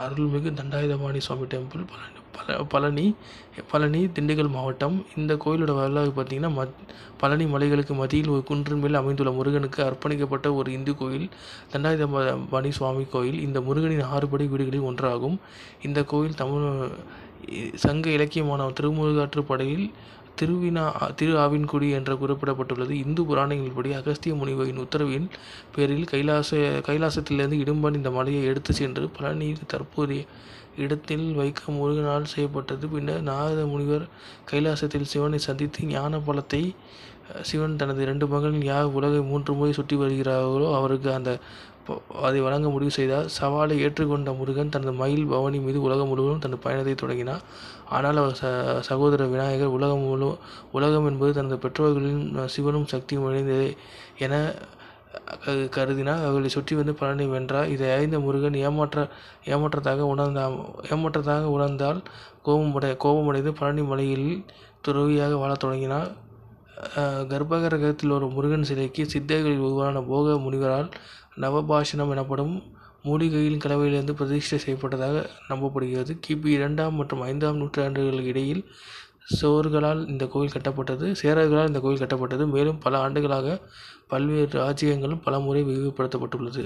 அருள்மிகு தண்டாயுதபாணி சுவாமி டெம்பிள் பழனி பழனி திண்டுக்கல் மாவட்டம். இந்த கோயிலோட வரலாறு பார்த்திங்கன்னா, பழனி மலைகளுக்கு மத்தியில் ஒரு குன்றின் மேல் அமைந்துள்ள முருகனுக்கு அர்ப்பணிக்கப்பட்ட ஒரு இந்து கோயில் தண்டாயுதபாணி சுவாமி கோயில். இந்த முருகனின் 6 படை வீடுகளில் ஒன்றாகும். இந்த கோயில் சங்க இலக்கியமான திருமுருகாற்றுப்படையில் திரு ஆவின்குடி என்று குறிப்பிடப்பட்டுள்ளது. இந்து புராணங்களின்படி அகஸ்திய முனிவரின் உத்தரவின் பேரில் கைலாசத்திலிருந்து இடும்பன் இந்த மலையை எடுத்து சென்று பழனியில் தற்போதைய இடத்தில் வைக்க முருகனால் செய்யப்பட்டது. பின்னர் நாரத முனிவர் கைலாசத்தில் சிவனை சந்தித்து ஞான பலத்தை சிவன் தனது 2 மகன்கள் யார் உலகை 3 முறை சுற்றி வருகிறார்களோ அவருக்கு அதை வழங்க முடிவு செய்தார். சவாலை ஏற்றுக்கொண்ட முருகன் தனது மயில் பவனி மீது உலகம் முழுவதும் தனது பயணத்தை தொடங்கினார். ஆனால் அவர் சகோதரர் விநாயகர் உலகம் என்பது தனது பெற்றோர்களின் சிவனும் சக்தியும் இணைந்ததே என கருதினார். அவர்களை சுற்றி வந்து பழனி வென்றார். இதை அறிந்த முருகன் ஏமாற்றதாக உணர்ந்தால் கோபமடைந்து பழனி மலையில் துறவியாக வாழத் தொடங்கினார். கர்ப்பகிரகத்தில் ஒரு முருகன் சிலைக்கு சித்தர்களில் ஒருவரான போக முனிவரால் நவபாஷணம் எனப்படும் மூலிகையின் கலவையிலிருந்து பிரதிஷ்டை செய்யப்பட்டதாக நம்பப்படுகிறது. கிபி 2ஆம் மற்றும் 5ஆம் நூற்றாண்டுகளுக்கு இடையில் சேரர்களால் இந்த கோயில் கட்டப்பட்டது. மேலும் பல ஆண்டுகளாக பல்வேறு ராஜ்ஜியங்களும் பல முறை விரிவுபடுத்தப்பட்டுள்ளது.